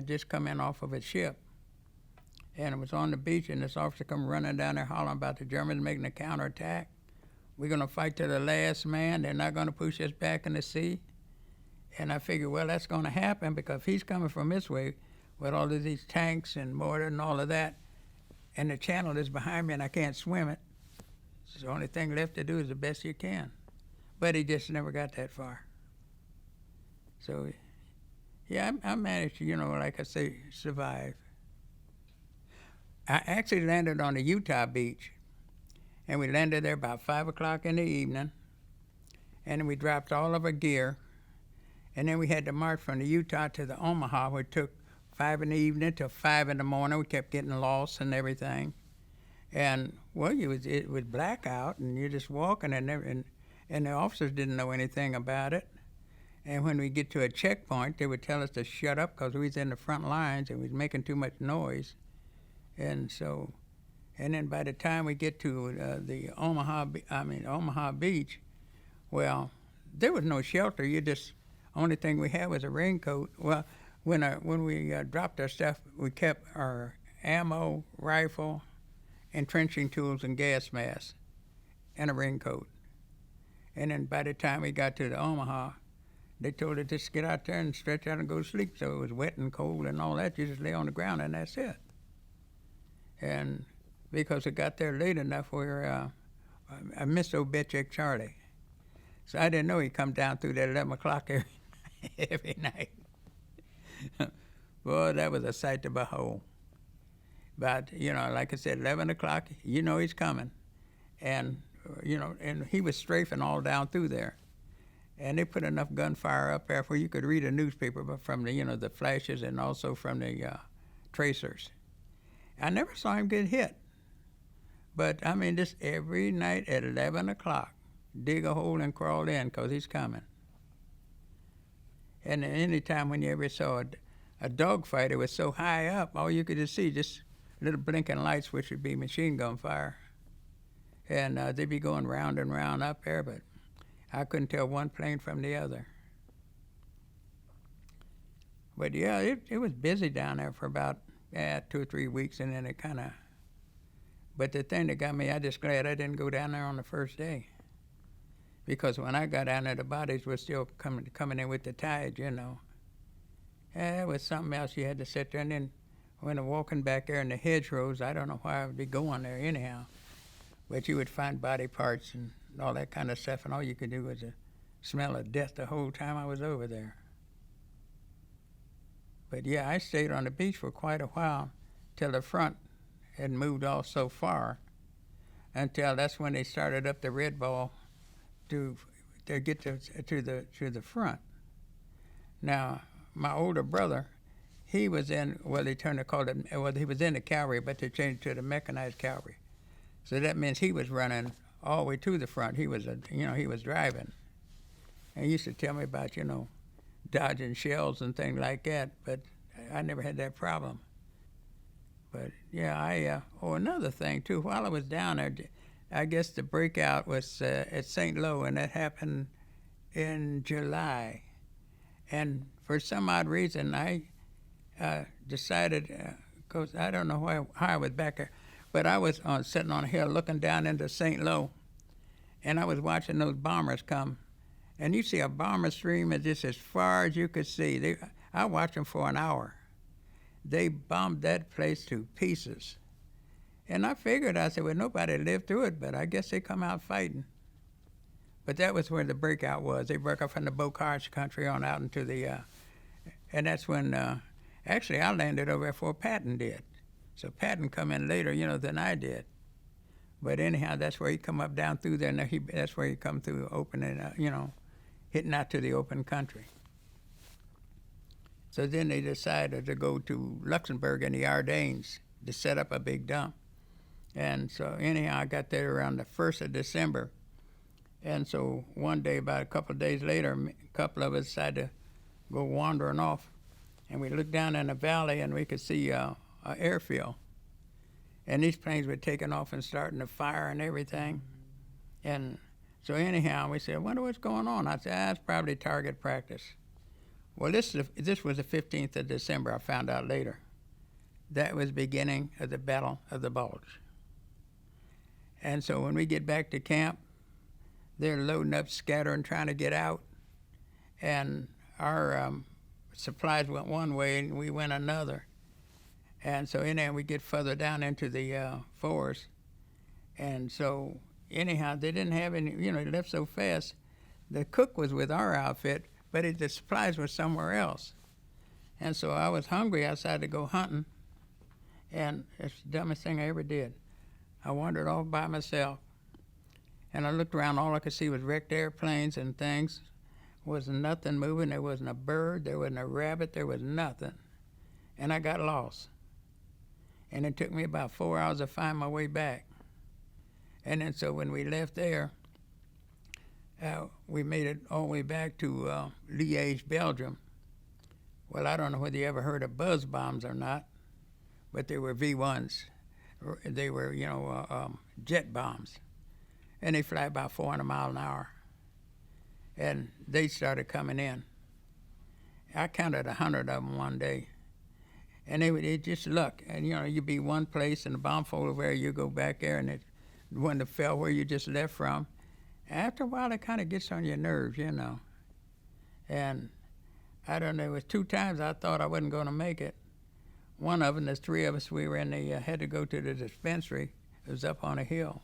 had just come in off of a ship, and it was on the beach, and this officer come running down there hollering about the Germans making a counterattack. We're going to fight to the last man. They're not going to push us back in the sea. And I figured, well, that's going to happen because if he's coming from this way with all of these tanks and mortar and all of that, and the channel is behind me and I can't swim it, so the only thing left to do is the best you can. But he just never got that far. So, yeah, I managed to, like I say, survive. I actually landed on the Utah beach, and we landed there about 5 o'clock in the evening, and then we dropped all of our gear, and then we had to march from the Utah to the Omaha. We took 5 in the evening till 5 in the morning. We kept getting lost and everything. And, well, it was blackout, and you're just walking, and the officers didn't know anything about it. And when we get to a checkpoint, they would tell us to shut up because we was in the front lines and we was making too much noise. And so, and then by the time we get to the Omaha Beach, well, there was no shelter. Only thing we had was a raincoat. Well, when we dropped our stuff, we kept our ammo, rifle, entrenching tools, and gas masks, and a raincoat. And then by the time we got to the Omaha, they told us just get out there and stretch out and go to sleep. So it was wet and cold and all that. You just lay on the ground and that's it. And because it got there late enough where I missed old Betcheck Charlie. So I didn't know he'd come down through there at 11 o'clock every night. Boy, that was a sight to behold. But, like I said, 11 o'clock, he's coming. And, and he was strafing all down through there. And they put enough gunfire up there where you could read a newspaper, but from the, the flashes and also from the tracers. I never saw him get hit. But, just every night at 11 o'clock, dig a hole and crawl in because he's coming. And any time when you ever saw a dogfight, it was so high up, all you could just see just little blinking lights, which would be machine gun fire. And they'd be going round and round up there, but I couldn't tell one plane from the other. But yeah, it was busy down there for about 2 or 3 weeks, and then it kind of. But the thing that got me, I'm just glad I didn't go down there on the first day, because when I got down there, the bodies were still coming in with the tide, And it was something else. You had to sit there, and then when I'm walking back there in the hedgerows, I don't know why I would be going there anyhow, but you would find body parts and all that kind of stuff, and all you could do was smell of death the whole time I was over there. But yeah, I stayed on the beach for quite a while till the front had moved off so far, until that's when they started up the red ball to get to the front. Now, my older brother, he was in, he was in the cavalry, but they changed to the mechanized cavalry. So that means he was running all the way to the front. He was, he was driving. And he used to tell me about, dodging shells and things like that, but I never had that problem. But yeah, another thing too, while I was down there, I guess the breakout was at St. Lo, and that happened in July. And for some odd reason, I decided, because I don't know how I was back there, but I was sitting on a hill looking down into St. Lo, and I was watching those bombers come. And you see a bomber stream just as far as you could see. I watched them for an hour. They bombed that place to pieces. And I figured, I said, well, nobody lived through it, but I guess they come out fighting. But that was where the breakout was. They broke up from the Bocage country on out into the, and that's when, actually I landed over there before Patton did. So Patton come in later, than I did. But anyhow, that's where he come up down through there, and that's where he come through opening, hitting out to the open country. So then they decided to go to Luxembourg and the Ardennes to set up a big dump. And so anyhow, I got there around the 1st of December. And so one day, about a couple of days later, a couple of us decided to go wandering off. And we looked down in the valley, and we could see an airfield. And these planes were taking off and starting to fire and everything. And so anyhow, we said, I wonder what's going on. I said, it's probably target practice. Well, this was the 15th of December. I found out later. That was the beginning of the Battle of the Bulge. And so when we get back to camp, they're loading up, scattering, trying to get out. And our supplies went one way and we went another. And so anyhow, we get further down into the forest. And so anyhow, they didn't have any, they left so fast. The cook was with our outfit, but the supplies were somewhere else. And so I was hungry. I decided to go hunting. And it's the dumbest thing I ever did. I wandered off by myself. And I looked around. All I could see was wrecked airplanes and things. Wasn't nothing moving. There wasn't a bird. There wasn't a rabbit. There was nothing. And I got lost. And it took me about 4 hours to find my way back. And then so when we left there, we made it all the way back to Liège, Belgium. Well, I don't know whether you ever heard of buzz bombs or not, but they were V1s. They were, jet bombs. And they fly about 400 miles an hour. And they started coming in. I counted 100 of them one day. And they just luck. And, you'd be one place and the bomb fall over there, you go back there, and it wouldn't have fell where you just left from. After a while, it kind of gets on your nerves, And I don't know, it was 2 times I thought I wasn't going to make it. One of them, there's 3 of us, we were in the, had to go to the dispensary. It was up on a hill.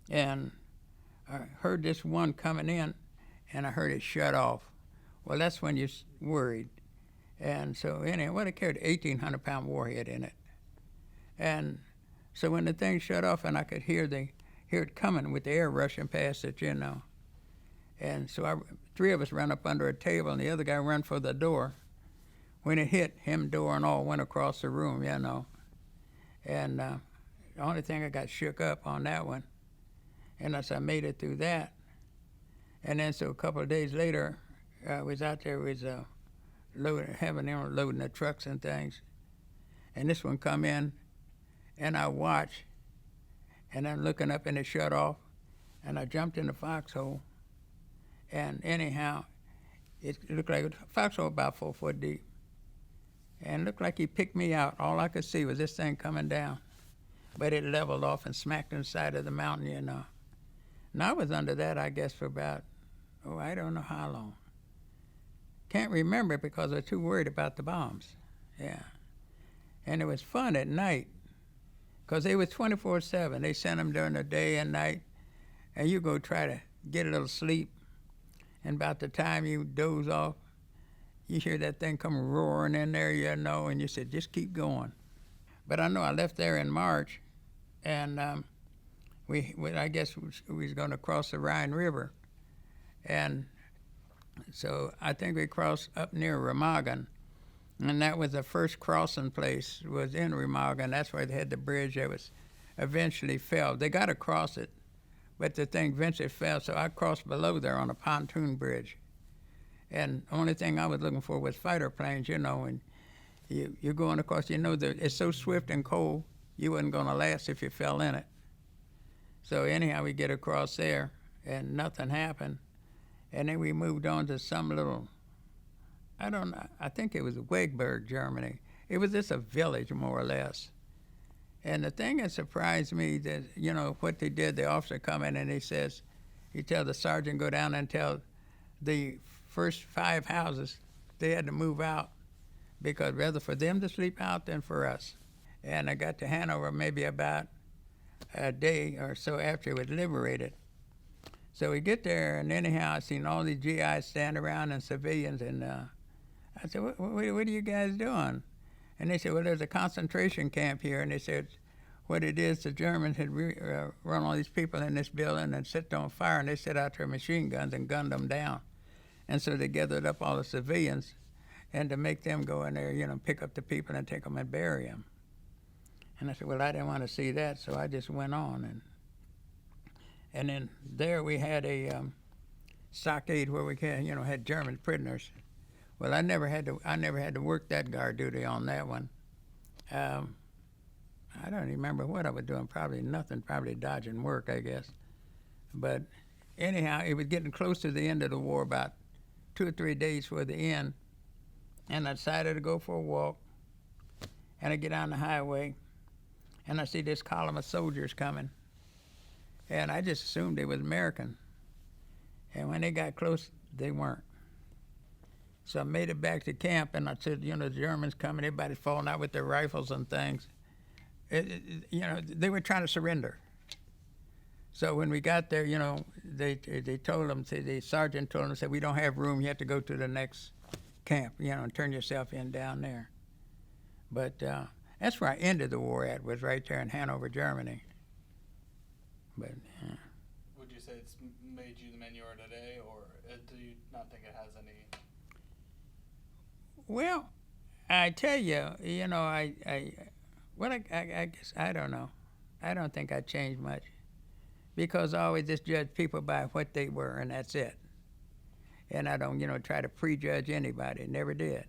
And I heard this one coming in, and I heard it shut off. Well, that's when you're worried. And so anyway, well, it carried an 1,800-pound warhead in it. And so when the thing shut off and I could hear it coming with the air rushing past it, And so 3 of us ran up under a table, and the other guy ran for the door. When it hit, him, door and all, went across the room, And the only thing I got shook up on that one. And I made it through that. And then so a couple of days later, I was out there loading the trucks and things. And this one come in, and I watched, and I'm looking up, and it shut off, and I jumped in the foxhole. And anyhow, it looked like a foxhole about 4 foot deep. And it looked like he picked me out. All I could see was this thing coming down. But it leveled off and smacked in the side of the mountain, And I was under that, I guess, for about, I don't know how long. Can't remember because I was too worried about the bombs. Yeah. And it was fun at night because they was 24/7. They sent them during the day and night. And you go try to get a little sleep. And about the time you doze off, you hear that thing come roaring in there, and you said, just keep going. But I know I left there in March, and I guess we was going to cross the Rhine River. And so I think we crossed up near Remagen, and that was the first crossing place was in Remagen. That's where they had the bridge that was eventually fell. They got across it, but the thing eventually fell, so I crossed below there on a pontoon bridge. And the only thing I was looking for was fighter planes, and you're going across, it's so swift and cold, you wasn't going to last if you fell in it. So anyhow, we get across there, and nothing happened. And then we moved on to some little, I don't know, I think it was Wegberg, Germany. It was just a village, more or less. And the thing that surprised me that, what they did, the officer come in and he tell the sergeant, go down and tell the first 5 houses they had to move out because rather for them to sleep out than for us. And I got to Hanover maybe about a day or so after it was liberated. So we get there, and anyhow, I seen all these GIs stand around and civilians, and I said, what are you guys doing? And they said, well, there's a concentration camp here, and they said, what it is, the Germans had run all these people in this building and set on fire, and they set out their machine guns and gunned them down. And so they gathered up all the civilians, and to make them go in there, pick up the people and take them and bury them. And I said, well, I didn't want to see that, so I just went on. And then there we had a stockade where we had German prisoners. Well, I never had to work that guard duty on that one. I don't even remember what I was doing. Probably nothing. Probably dodging work, I guess. But anyhow, it was getting close to the end of the war, about 2 or 3 days for the end, and I decided to go for a walk. And I get on the highway, and I see this column of soldiers coming, and I just assumed they was American. And when they got close, they weren't. So I made it back to camp, and I said, the Germans coming, everybody's falling out with their rifles and things. They were trying to surrender. So when we got there, they told them, the sergeant told them, said, we don't have room, you have to go to the next camp, and turn yourself in down there. But that's where I ended the war at, was right there in Hanover, Germany. But would you say it's made you the man you are today, or do you not think it has any? Well, I tell you, I guess I don't know. I don't think I changed much, because I always just judge people by what they were, and that's it. And I don't, try to prejudge anybody. Never did.